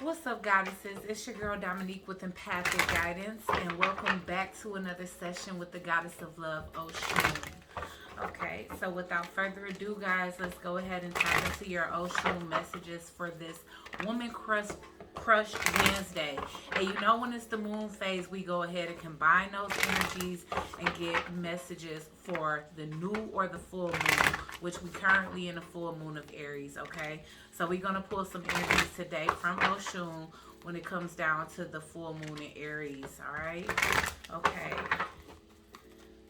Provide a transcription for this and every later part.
What's up, goddesses? It's your girl Dominique with Empathic Guidance, and welcome back to another session with the Goddess of Love, Oshun. Okay, so without further ado, guys, let's go ahead and tap into your Oshun messages for this Woman Crush Wednesday. And you know, when it's the moon phase, we go ahead and combine those energies and get messages for the new or the full moon, which we currently in the full moon of Aries. Okay, so we're gonna pull some energies today from Oshun when it comes down to the full moon in Aries. All right, okay.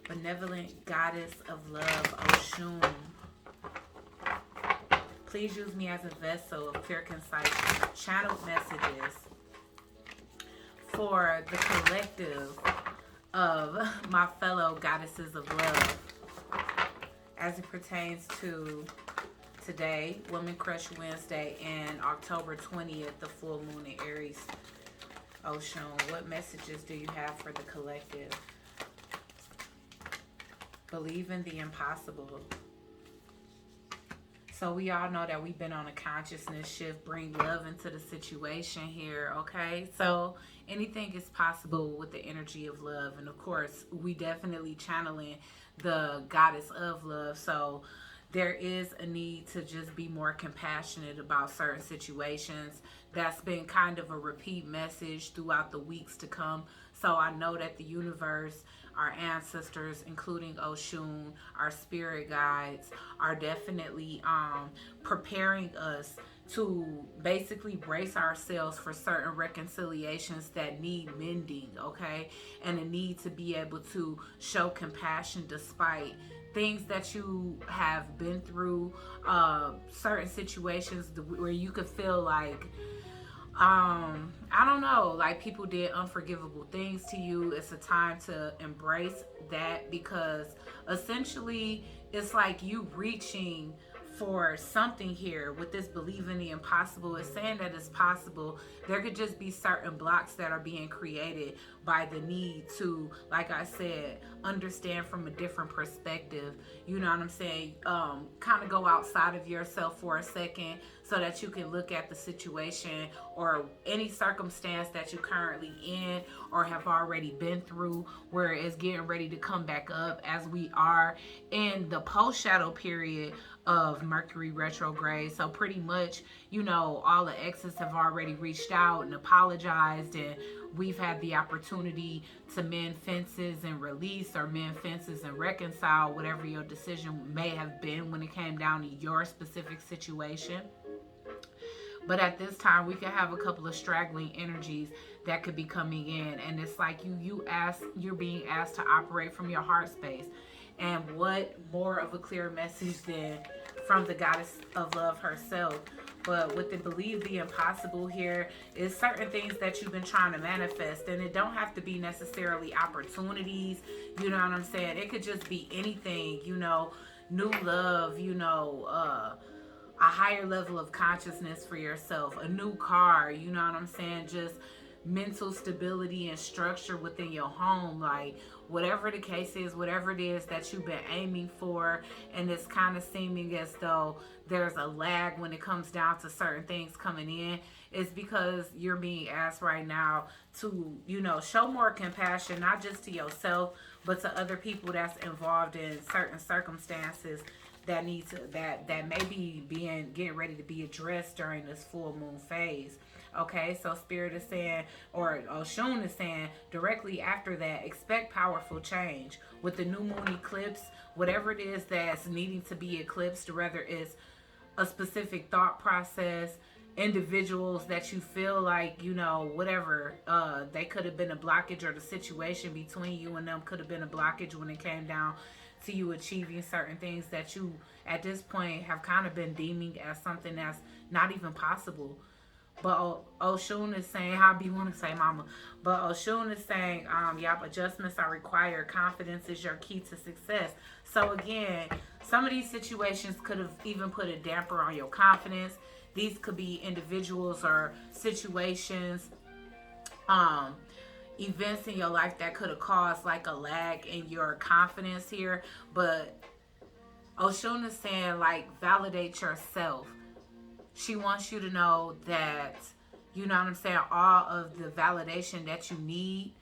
Benevolent Goddess of Love, Oshun. Please use me as a vessel of clear, concise, channeled messages for the collective of my fellow goddesses of love as it pertains to today, Woman Crush Wednesday, and October 20th, the full moon in Aries. Oshun, what messages do you have for the collective? Believe in the impossible. So we all know that we've been on a consciousness shift, bring love into the situation here, okay? So anything is possible with the energy of love. And of course, we definitely channeling the goddess of love. So there is a need to just be more compassionate about certain situations. That's been kind of a repeat message throughout the weeks to come. So I know that the universe, our ancestors, including Oshun, our spirit guides, are definitely preparing us to basically brace ourselves for certain reconciliations that need mending, okay? And a need to be able to show compassion despite things that you have been through, certain situations where you could feel like, I don't know, like people did unforgivable things to you. It's a time to embrace that, because essentially it's like you reaching for something here with this believe in the impossible. It's saying that it's possible. There could just be certain blocks that are being created by the need to, like I said, understand from a different perspective. You know what I'm saying? Kind of go outside of yourself for a second so that you can look at the situation or any circumstance that you're currently in or have already been through, where it's getting ready to come back up, as we are in the post shadow period of Mercury retrograde. So pretty much, you know, all the exes have already reached out and apologized, and we've had the opportunity to mend fences and release, or mend fences and reconcile, whatever your decision may have been when it came down to your specific situation. But at this time, we could have a couple of straggling energies that could be coming in, and it's like you're being asked to operate from your heart space. And what more of a clear message than from the goddess of love herself? But with the believe the impossible here is certain things that you've been trying to manifest, and it don't have to be necessarily opportunities. You know what I'm saying? It could just be anything. You know, new love. You know, a higher level of consciousness for yourself, a new car. You know what I'm saying? Just mental stability and structure within your home, like whatever the case is, whatever it is that you've been aiming for, and it's kind of seeming as though there's a lag when it comes down to certain things coming in, is because you're being asked right now to, you know, show more compassion, not just to yourself but to other people that's involved in certain circumstances that need to that may be getting ready to be addressed during this full moon phase. Okay, so Spirit is saying, or Oshun is saying directly after that, expect powerful change with the new moon eclipse. Whatever it is that's needing to be eclipsed, whether it's a specific thought process, individuals that you feel like, you know, whatever, they could have been a blockage, or the situation between you and them could have been a blockage when it came down to you achieving certain things that you at this point have kind of been deeming as something that's not even possible. But Oshun is saying, how do you want to say, mama? But Oshun is saying, yep, adjustments are required. Confidence is your key to success. So again, some of these situations could have even put a damper on your confidence. These could be individuals or situations, events in your life that could have caused like a lag in your confidence here. But Oshun is saying, like, validate yourself. She wants you to know that You know what I'm saying? All of the validation that you need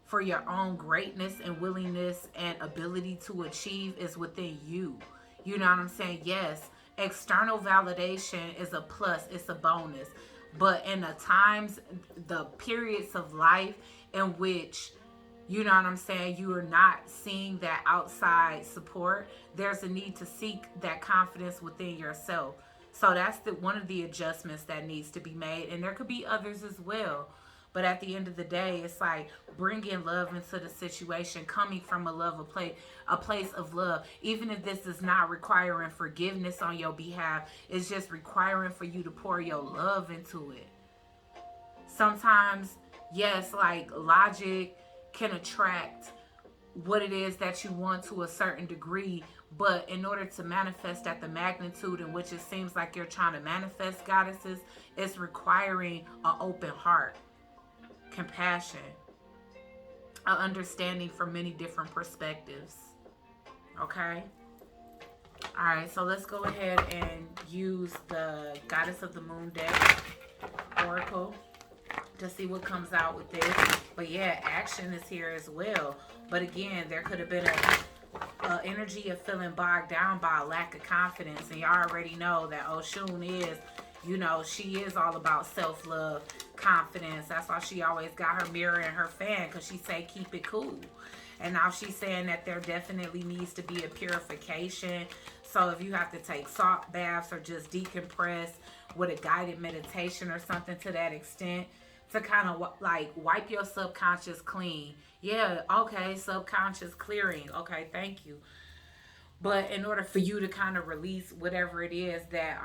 for your own greatness and willingness and ability to achieve is within you. You know what I'm saying? Yes, external validation is a plus, it's a bonus. But in the times, the periods of life in which, you know what I'm saying, you are not seeing that outside support, there's a need to seek that confidence within yourself. So that's one of the adjustments that needs to be made. And there could be others as well. But at the end of the day, it's like bringing love into the situation, coming from a place of love. Even if this is not requiring forgiveness on your behalf, it's just requiring for you to pour your love into it. Sometimes, yes, like logic can attract what it is that you want to a certain degree, but in order to manifest at the magnitude in which it seems like you're trying to manifest, goddesses, it's requiring an open heart, compassion, an understanding from many different perspectives. Okay? Alright, so let's go ahead and use the Goddess of the Moon deck, Oracle, to see what comes out with this. But yeah, action is here as well. But again, there could have been a energy of feeling bogged down by a lack of confidence. And y'all already know that Oshun is, you know, she is all about self-love, confidence. That's why she always got her mirror and her fan, because she say keep it cool. And now she's saying that there definitely needs to be a purification. So if you have to take salt baths or just decompress with a guided meditation or something to that extent, to kind of like wipe your subconscious clean. Yeah, okay, subconscious clearing. Okay, thank you. But in order for you to kind of release whatever it is that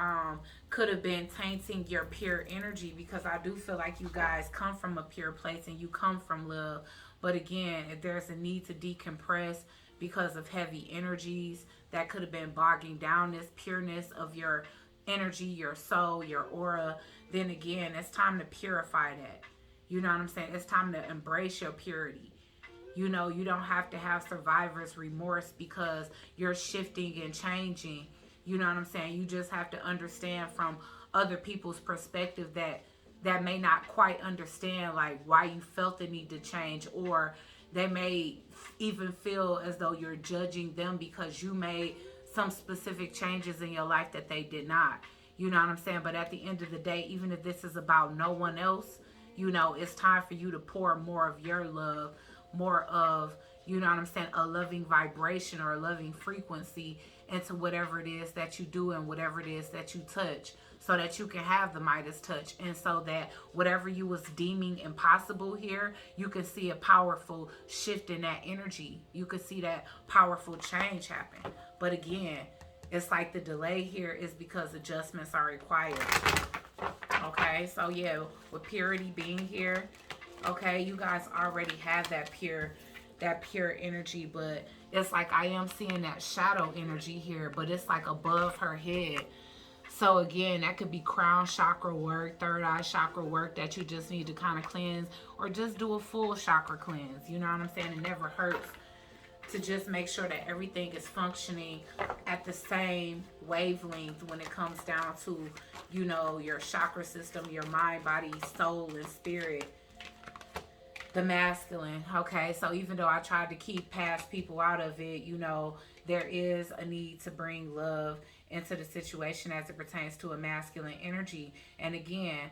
could have been tainting your pure energy, because I do feel like you guys come from a pure place and you come from love. But again, if there's a need to decompress because of heavy energies that could have been bogging down this pureness of your energy, your soul, your aura, then again, it's time to purify that. You know what I'm saying? It's time to embrace your purity. You know, you don't have to have survivor's remorse because you're shifting and changing. You know what I'm saying? You just have to understand from other people's perspective that may not quite understand like why you felt the need to change, or they may even feel as though you're judging them because you made some specific changes in your life that they did not. You know what I'm saying? But at the end of the day, even if this is about no one else, you know, it's time for you to pour more of your love, more of, you know what I'm saying, a loving vibration or a loving frequency into whatever it is that you do and whatever it is that you touch, so that you can have the Midas touch, and so that whatever you was deeming impossible here, you can see a powerful shift in that energy. You can see that powerful change happen. But again, it's like the delay here is because adjustments are required. Okay, so yeah, with purity being here, okay, you guys already have that pure energy, but it's like I am seeing that shadow energy here, but it's like above her head. So again, that could be crown chakra work, third eye chakra work that you just need to kind of cleanse, or just do a full chakra cleanse. You know what I'm saying? It never hurts to just make sure that everything is functioning at the same wavelength when it comes down to, you know, your chakra system, your mind, body, soul, and spirit. The masculine. Okay, so even though I tried to keep past people out of it, you know, there is a need to bring love into the situation as it pertains to a masculine energy. And again,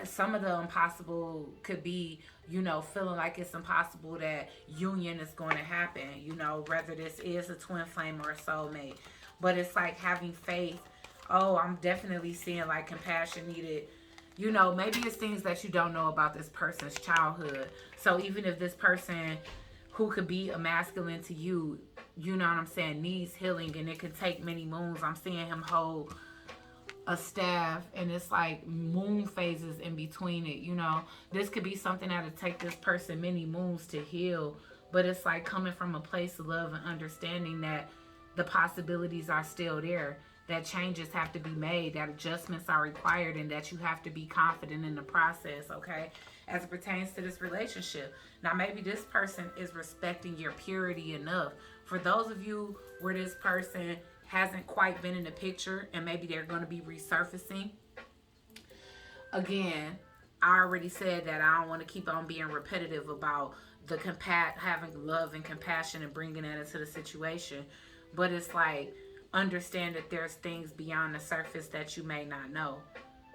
some of the impossible could be, you know, feeling like it's impossible that union is going to happen, you know, whether this is a twin flame or a soulmate. But it's like having faith. Oh, I'm definitely seeing like compassion needed. You know, maybe it's things that you don't know about this person's childhood. So even if this person who could be a masculine to you, you know what I'm saying, needs healing, and it could take many moons. I'm seeing him hold a staff, and it's like moon phases in between it. You know, this could be something that'll take this person many moons to heal, but it's like coming from a place of love and understanding that the possibilities are still there, that changes have to be made, that adjustments are required, and that you have to be confident in the process, okay, as it pertains to this relationship. Now, maybe this person is respecting your purity enough. For those of you where this person hasn't quite been in the picture and maybe they're going to be resurfacing, again, I already said that I don't want to keep on being repetitive about the having love and compassion and bringing that into the situation. But it's like, understand that there's things beyond the surface that you may not know.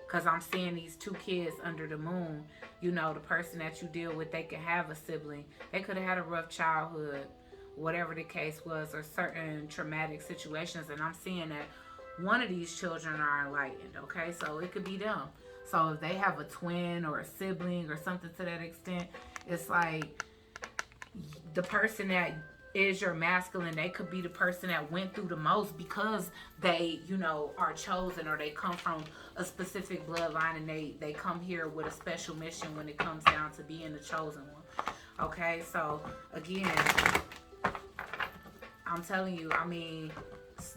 Because I'm seeing these two kids under the moon. You know, the person that you deal with, they can have a sibling. They could have had a rough childhood, whatever the case was, or certain traumatic situations. And I'm seeing that one of these children are enlightened, okay? So it could be them. So if they have a twin or a sibling or something to that extent, it's like the person that is your masculine, they could be the person that went through the most because they, you know, are chosen, or they come from a specific bloodline, and they come here with a special mission when it comes down to being the chosen one. Okay, so again, I'm telling you, I mean,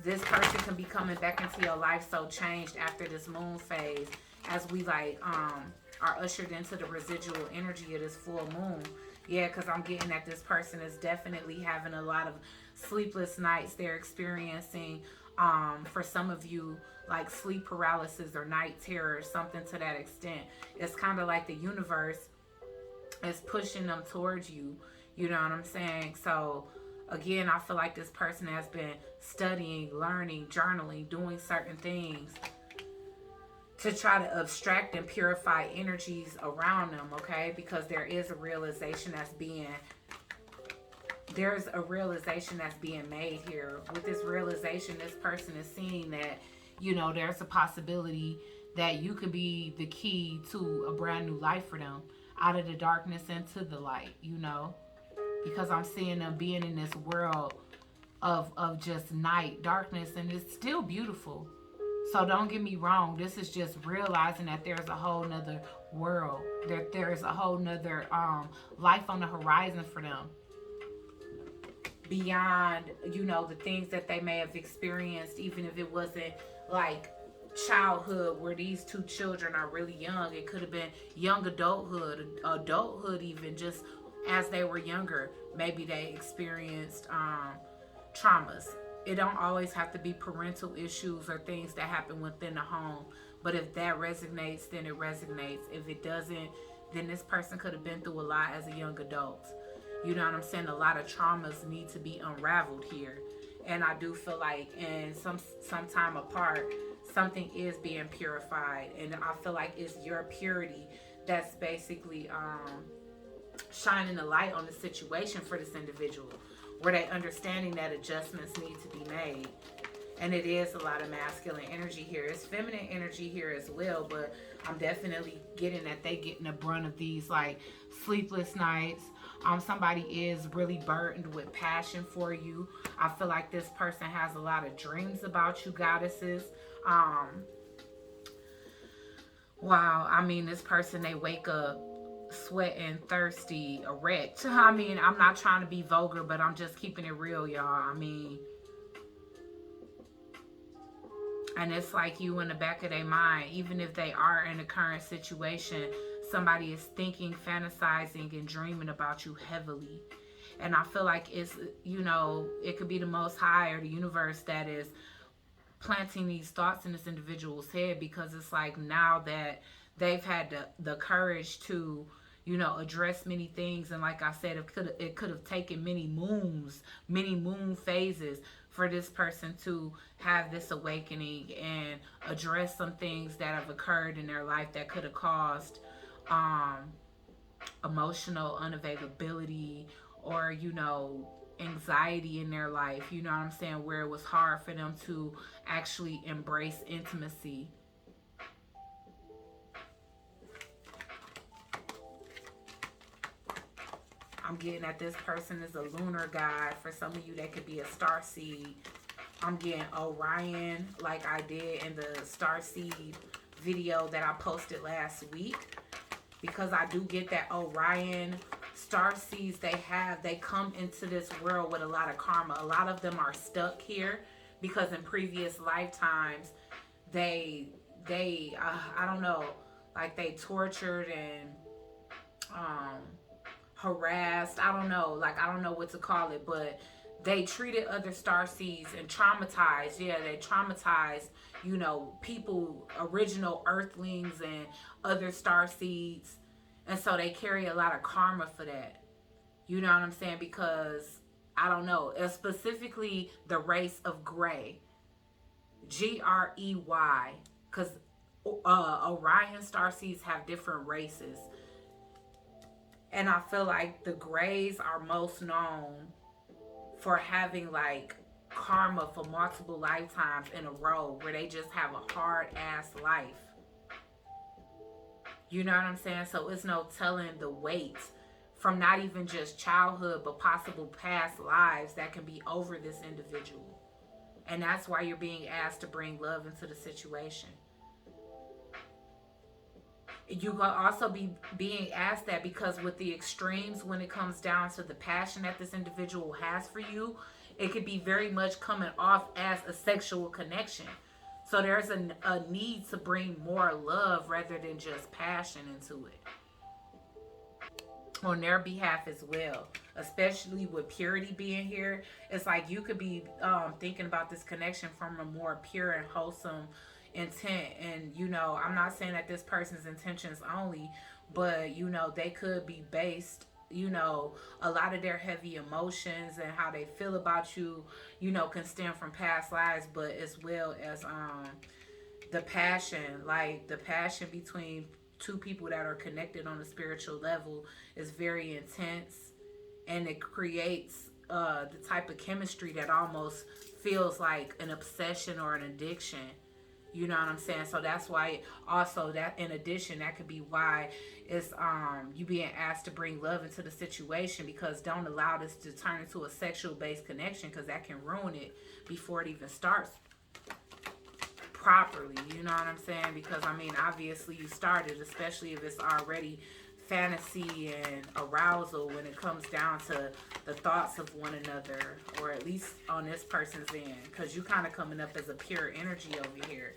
this person can be coming back into your life so changed after this moon phase, as we like are ushered into the residual energy of this full moon. Yeah, because I'm getting that this person is definitely having a lot of sleepless nights. They're experiencing, for some of you, like sleep paralysis or night terror, something to that extent. It's kind of like the universe is pushing them towards you. You know what I'm saying? So, again, I feel like this person has been studying, learning, journaling, doing certain things to try to abstract and purify energies around them, okay? Because there's a realization that's being made here. With this realization, this person is seeing that, you know, there's a possibility that you could be the key to a brand new life for them, out of the darkness into the light, you know? Because I'm seeing them being in this world of just night, darkness, and it's still beautiful. So don't get me wrong. This is just realizing that there's a whole nother world. There's a whole nother life on the horizon for them. Beyond, you know, the things that they may have experienced, even if it wasn't like childhood where these two children are really young. It could have been young adulthood even, just as they were younger. Maybe they experienced traumas. It don't always have to be parental issues or things that happen within the home. But if that resonates, then it resonates. If it doesn't, then this person could have been through a lot as a young adult. You know what I'm saying? A lot of traumas need to be unraveled here. And I do feel like in some time apart, something is being purified. And I feel like it's your purity that's basically shining a light on the situation for this individual, where they understanding that adjustments need to be made. And it is a lot of masculine energy here. It's feminine energy here as well, but I'm definitely getting that they getting the brunt of these like sleepless nights. Somebody is really burdened with passion for you. I feel like this person has a lot of dreams about you, goddesses. Wow, I mean, this person, they wake up sweating, thirsty, erect. I mean, I'm not trying to be vulgar, but I'm just keeping it real, y'all. I mean, and it's like you in the back of their mind, even if they are in a current situation, somebody is thinking, fantasizing, and dreaming about you heavily. And I feel like it's, you know, it could be the Most High or the universe that is planting these thoughts in this individual's head, because it's like now that they've had the courage to, you know, address many things. And like I said, it could have taken many moon phases for this person to have this awakening and address some things that have occurred in their life that could have caused emotional unavailability, or, you know, anxiety in their life, you know what I'm saying, where it was hard for them to actually embrace intimacy. I'm getting that this person is a lunar god. For some of you, that could be a star seed. I'm getting Orion, like I did in the star seed video that I posted last week, because I do get that Orion star seeds. They come into this world with a lot of karma. A lot of them are stuck here because in previous lifetimes they I don't know, like they tortured and harassed, I don't know what to call it, but They treated other star seeds and traumatized. Yeah, they traumatized, people, original earthlings and other star seeds. And so they carry a lot of karma for that. You know what I'm saying? Because, I don't know, specifically the race of gray, Grey. Because Orion star seeds have different races. And I feel like the grays are most known for having like karma for multiple lifetimes in a row where they just have a hard ass life. You know what I'm saying? So it's no telling the weight from not even just childhood but possible past lives that can be over this individual. And that's why you're being asked to bring love into the situation. You can also be being asked that because with the extremes, when it comes down to the passion that this individual has for you, it could be very much coming off as a sexual connection. So there's a need to bring more love rather than just passion into it on their behalf as well, especially with purity being here. It's like you could be thinking about this connection from a more pure and wholesome intent. And I'm not saying that this person's intentions only, but they could be based, a lot of their heavy emotions and how they feel about you, can stem from past lives, but as well as the passion, like the passion between two people that are connected on a spiritual level is very intense, and it creates the type of chemistry that almost feels like an obsession or an addiction. You know what I'm saying? So that's why also that in addition, that could be why it's you being asked to bring love into the situation, because don't allow this to turn into a sexual based connection, because that can ruin it before it even starts properly. You know what I'm saying? Because obviously you started, especially if it's already fantasy and arousal when it comes down to the thoughts of one another, or at least on this person's end, because you kind of coming up as a pure energy over here.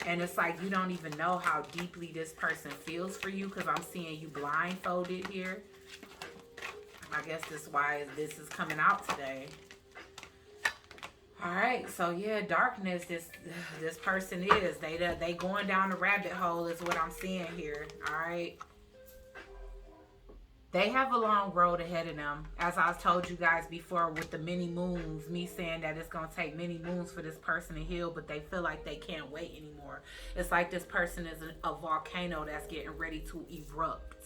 And it's like you don't even know how deeply this person feels for you, because I'm seeing you blindfolded here. I guess that's why this is coming out today. All right, so yeah, darkness. This person is they going down the rabbit hole is what I'm seeing here. All right, they have a long road ahead of them, as I told you guys before with the many moons. Me saying that it's gonna take many moons for this person to heal, but they feel like they can't wait anymore. It's like this person is a volcano that's getting ready to erupt.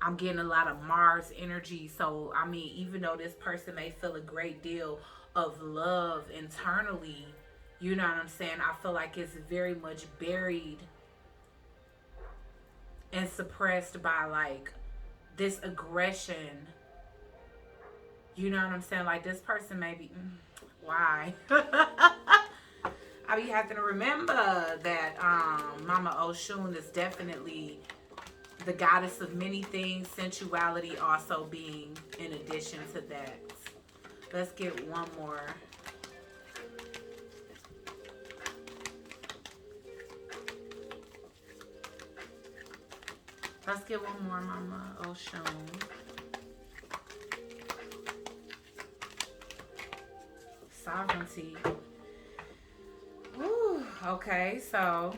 I'm getting a lot of Mars energy. So, even though this person may feel a great deal of love internally, you know what I'm saying? I feel like it's very much buried and suppressed by like this aggression. You know what I'm saying? Like this person may be, why? You have to remember that Mama Oshun is definitely the goddess of many things, sensuality also being in addition to that. Let's get one more. Let's get one more, Mama Oshun. Sovereignty. Whew, okay, so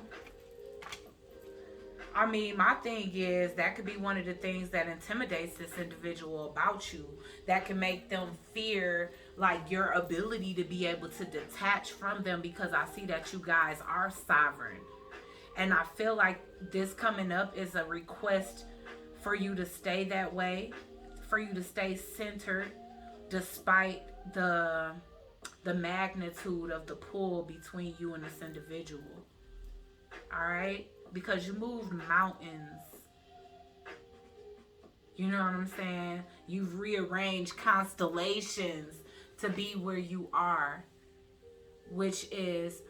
my thing is that could be one of the things that intimidates this individual about you, that can make them fear like your ability to be able to detach from them, because I see that you guys are sovereign. And I feel like this coming up is a request for you to stay that way, for you to stay centered despite the magnitude of the pull between you and this individual. All right? Because you moved mountains. You know what I'm saying? You've rearranged constellations to be where you are, which is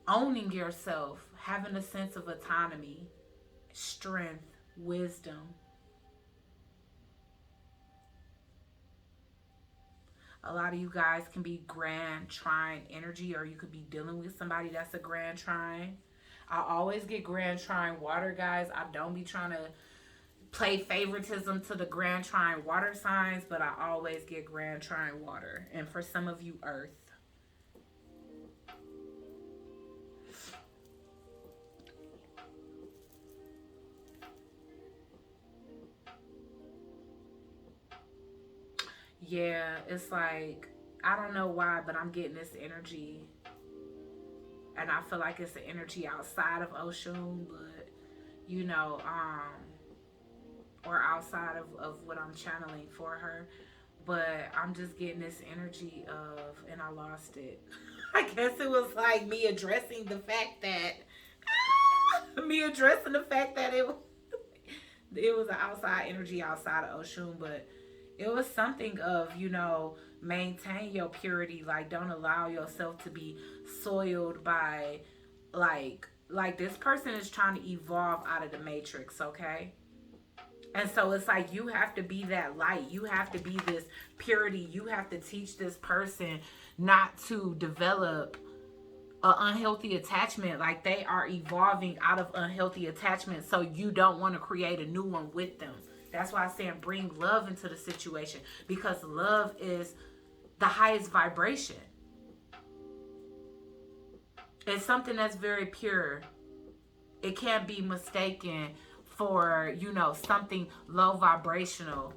owning yourself, having a sense of autonomy, strength, wisdom. A lot of you guys can be grand trine energy, or you could be dealing with somebody that's a grand trine. I always get grand trine water, guys. I don't be trying to play favoritism to the Grand Trine water signs, but I always get Grand Trine water. And for some of you, earth. Yeah, it's like, I don't know why, but I'm getting this energy. And I feel like it's the energy outside of Oshun, but, you know, or outside of what I'm channeling for her. But I'm just getting this energy of, and I lost it. I guess it was like me addressing the fact that, it was an outside energy outside of Oshun, but it was something of, you know, maintain your purity. Like, don't allow yourself to be soiled by, like this person is trying to evolve out of the matrix, okay? And so it's like you have to be that light. You have to be this purity. You have to teach this person not to develop an unhealthy attachment. Like, they are evolving out of unhealthy attachment. So you don't want to create a new one with them. That's why I'm saying bring love into the situation, because love is the highest vibration. It's something that's very pure. It can't be mistaken for, you know, something low vibrational.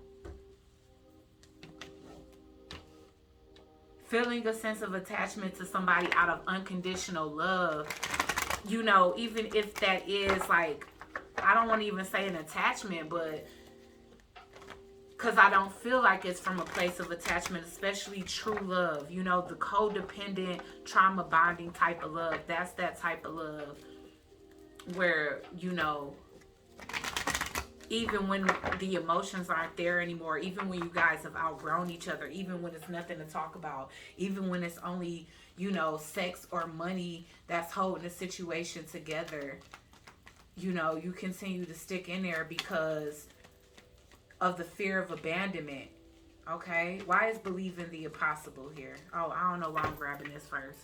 Feeling a sense of attachment to somebody out of unconditional love, you know, even if that is like, I don't want to even say an attachment, but because I don't feel like it's from a place of attachment, especially true love, you know, the codependent, trauma bonding type of love. That's that type of love where, you know, even when the emotions aren't there anymore, even when you guys have outgrown each other, even when it's nothing to talk about, even when it's only, you know, sex or money that's holding the situation together, you know, you continue to stick in there because of the fear of abandonment. Okay? Why is believing the impossible here? Oh, I don't know why I'm grabbing this first.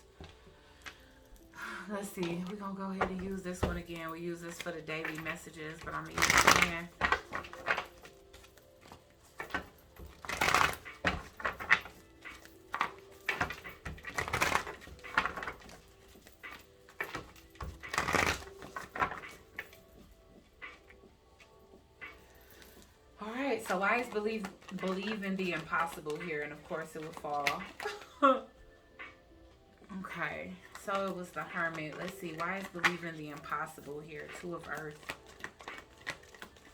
Let's see. We're going to go ahead and use this one again. We use this for the daily messages, but I'm going to use it again. All right. So why is believe in the impossible here? And of course it will fall. Okay. So it was the Hermit. Let's see. Why is believing the impossible here? Two of Earth.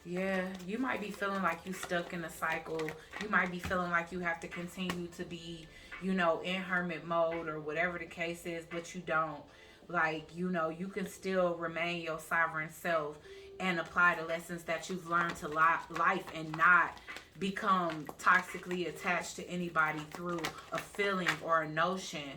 Yeah, you might be feeling like you stuck in a cycle. You might be feeling like you have to continue to be, you know, in hermit mode or whatever the case is, but you don't. Like, you know, you can still remain your sovereign self and apply the lessons that you've learned to life and not become toxically attached to anybody through a feeling or a notion.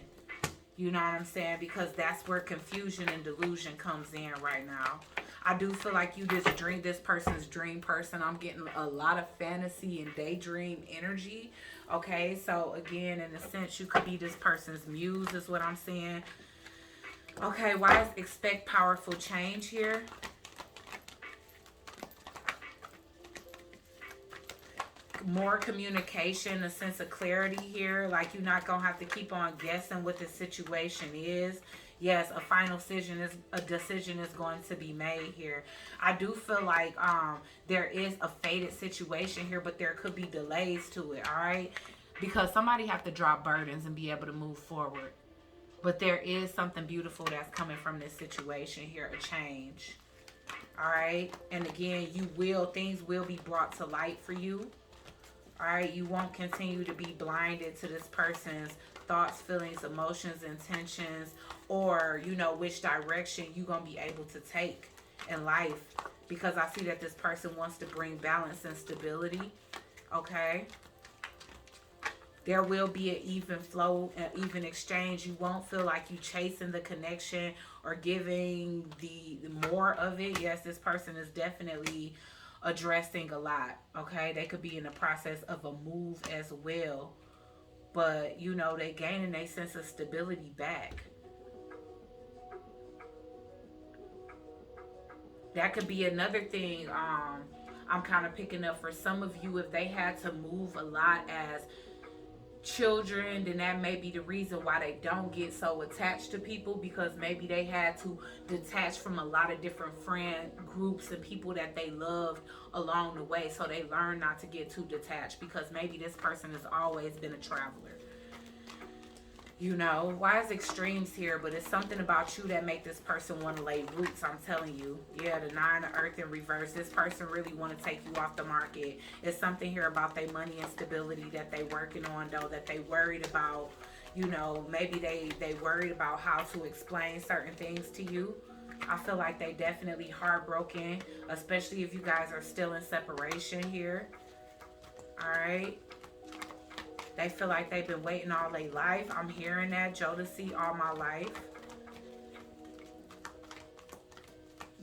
You know what I'm saying? Because that's where confusion and delusion comes in right now. I do feel like you just this person's dream person. I'm getting a lot of fantasy and daydream energy. Okay, so again, in a sense, you could be this person's muse is what I'm saying. Okay, why is expect powerful change here? More communication, a sense of clarity here. Like, you're not gonna have to keep on guessing what the situation is. Yes, a final decision is going to be made here. I do feel like there is a fated situation here, but there could be delays to it. All right, because somebody have to drop burdens and be able to move forward. But there is something beautiful that's coming from this situation here, a change. All right, and again, things will be brought to light for you. All right, you won't continue to be blinded to this person's thoughts, feelings, emotions, intentions, or, you know, which direction you're going to be able to take in life. Because I see that this person wants to bring balance and stability. Okay. There will be an even flow, an even exchange. You won't feel like you chasing the connection or giving the more of it. Yes, this person is definitely addressing a lot. Okay, they could be in the process of a move as well, but you know, they gaining a sense of stability back. That could be another thing. I'm kind of picking up for some of you, if they had to move a lot as children, then that may be the reason why they don't get so attached to people, because maybe they had to detach from a lot of different friend groups and people that they loved along the way, so they learn not to get too detached, because maybe this person has always been a traveler. You know, why is extremes here? But it's something about you that make this person want to lay roots, I'm telling you. Yeah, the 9 of Earth in reverse. This person really want to take you off the market. It's something here about their money and stability that they working on, though, that they worried about. You know, maybe they worried about how to explain certain things to you. I feel like they definitely heartbroken, especially if you guys are still in separation here. All right. They feel like they've been waiting all their life. I'm hearing that, Jodeci, all my life.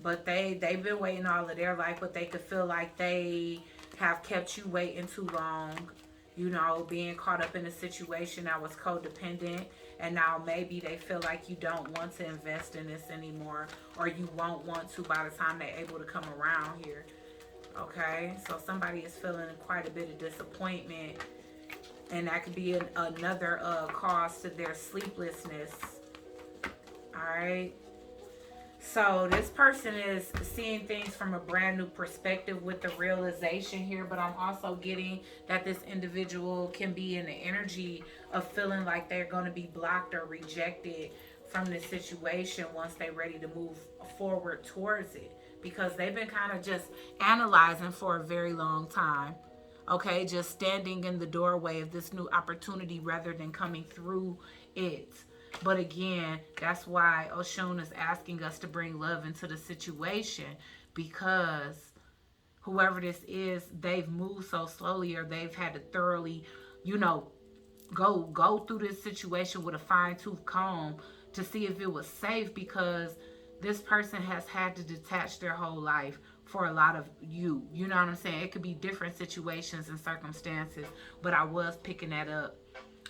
But they've been waiting all of their life, but they could feel like they have kept you waiting too long. You know, being caught up in a situation that was codependent. And now maybe they feel like you don't want to invest in this anymore. Or you won't want to by the time they're able to come around here. Okay? So somebody is feeling quite a bit of disappointment. And that could be another cause to their sleeplessness. Alright. So this person is seeing things from a brand new perspective with the realization here. But I'm also getting that this individual can be in the energy of feeling like they're going to be blocked or rejected from this situation once they're ready to move forward towards it. Because they've been kind of just analyzing for a very long time. Okay, just standing in the doorway of this new opportunity rather than coming through it. But again, that's why Oshun is asking us to bring love into the situation, because whoever this is, they've moved so slowly, or they've had to thoroughly, you know, go through this situation with a fine-tooth comb to see if it was safe, because this person has had to detach their whole life for a lot of you. You know what I'm saying? It could be different situations and circumstances, but I was picking that up.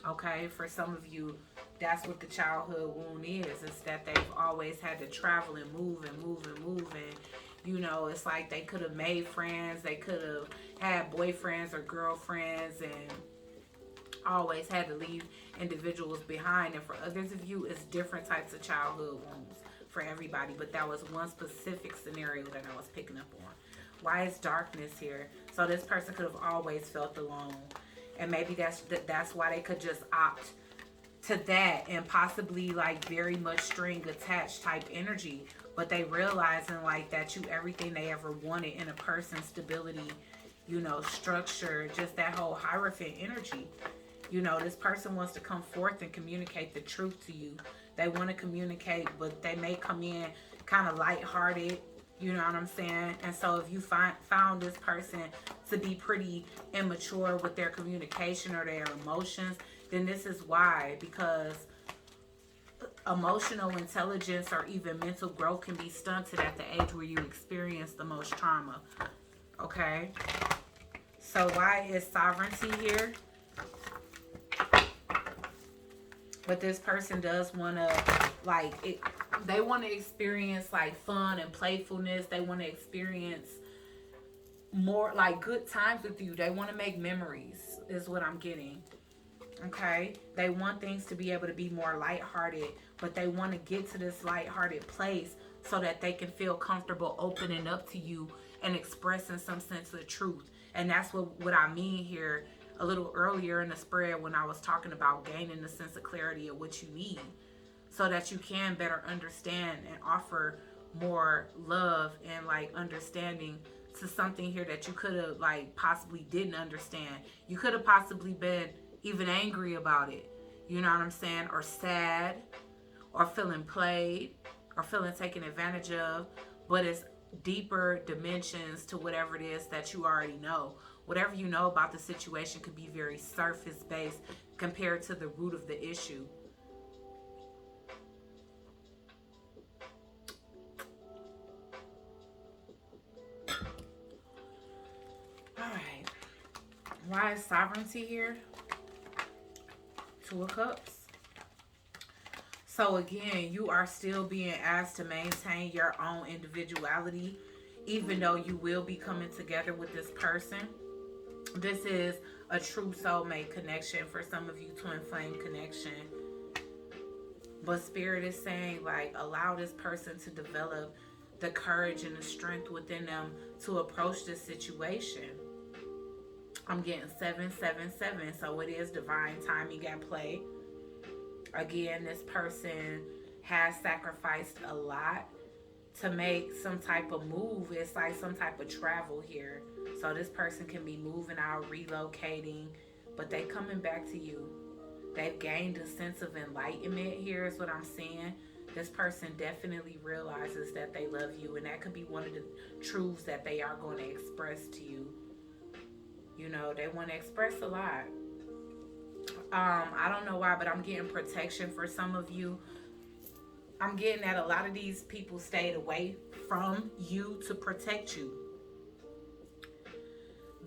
Okay, for some of you, that's what the childhood wound is. It's that they've always had to travel and move and move and move. And, you know, it's like they could have made friends. They could have had boyfriends or girlfriends and always had to leave individuals behind. And for others of you, it's different types of childhood wounds for everybody, but that was one specific scenario that I was picking up on. Why is darkness here? So this person could have always felt alone, and maybe that's why they could just opt to that, and possibly like very much string attached type energy, but they realizing like that you everything they ever wanted in a person: stability, you know, structure, just that whole Hierophant energy. You know, this person wants to come forth and communicate the truth to you. They want to communicate, but they may come in kind of lighthearted. You know what I'm saying? And so if you found this person to be pretty immature with their communication or their emotions, then this is why. Because emotional intelligence or even mental growth can be stunted at the age where you experience the most trauma. Okay? So why is sovereignty here? But this person does want to, like, they want to experience, like, fun and playfulness. They want to experience more, like, good times with you. They want to make memories, is what I'm getting. Okay? They want things to be able to be more lighthearted, but they want to get to this lighthearted place so that they can feel comfortable opening up to you and expressing some sense of truth. And that's what I mean here. A little earlier in the spread when I was talking about gaining the sense of clarity of what you need, so that you can better understand and offer more love and like understanding to something here that you could have like possibly didn't understand. You could have possibly been even angry about it, you know what I'm saying, or sad, or feeling played, or feeling taken advantage of. But it's deeper dimensions to whatever it is that you already know. Whatever you know about the situation could be very surface based compared to the root of the issue. Alright. Why is sovereignty here? 2 of Cups. So again, you are still being asked to maintain your own individuality. even though you will be coming together with this person. This is a true soulmate connection for some of you, twin flame connection. But Spirit is saying, like, allow this person to develop the courage and the strength within them to approach this situation. I'm getting 777, so it is divine timing at play. Again, this person has sacrificed a lot to make some type of move. It's like some type of travel here. So this person can be moving out, relocating, but they coming back to you. They've gained a sense of enlightenment here is what I'm seeing. This person definitely realizes that they love you, and that could be one of the truths that they are going to express to you. You know, they want to express a lot. I don't know why, but I'm getting protection for some of you. I'm getting that a lot of these people stayed away from you to protect you.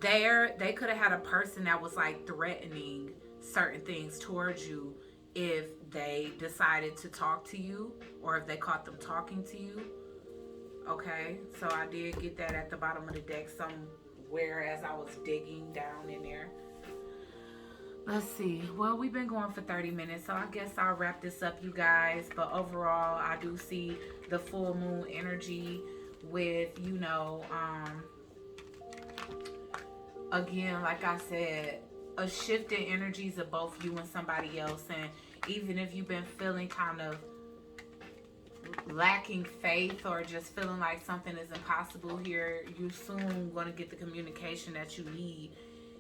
They could have had a person that was like threatening certain things towards you if they decided to talk to you, or if they caught them talking to you. Okay, so I did get that at the bottom of the deck somewhere as I was digging down in there. Let's see. Well, we've been going for 30 minutes, so I guess I'll wrap this up, you guys. But overall, I do see the full moon energy with, you know, again, like I said, a shift in energies of both you and somebody else. And even if you've been feeling kind of lacking faith or just feeling like something is impossible here, you're soon going to get the communication that you need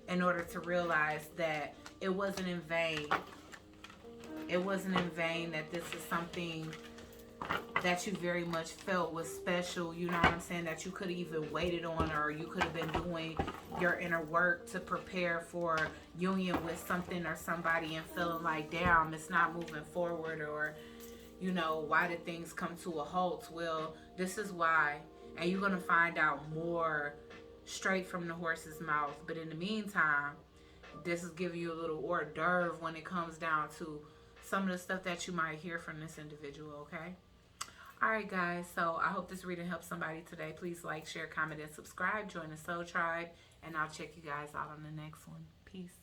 in order to realize that it wasn't in vain. It wasn't in vain, that this is something that you very much felt was special, you know what I'm saying, that you could have even waited on, or you could have been doing your inner work to prepare for union with something or somebody, and feeling like, damn, it's not moving forward, or, you know, why did things come to a halt? Well, this is why, and you're going to find out more straight from the horse's mouth. But in the meantime, this is giving you a little hors d'oeuvre when it comes down to some of the stuff that you might hear from this individual, okay? Alright guys, so I hope this reading helps somebody today. Please like, share, comment, and subscribe. Join the Soul Tribe, and I'll check you guys out on the next one. Peace.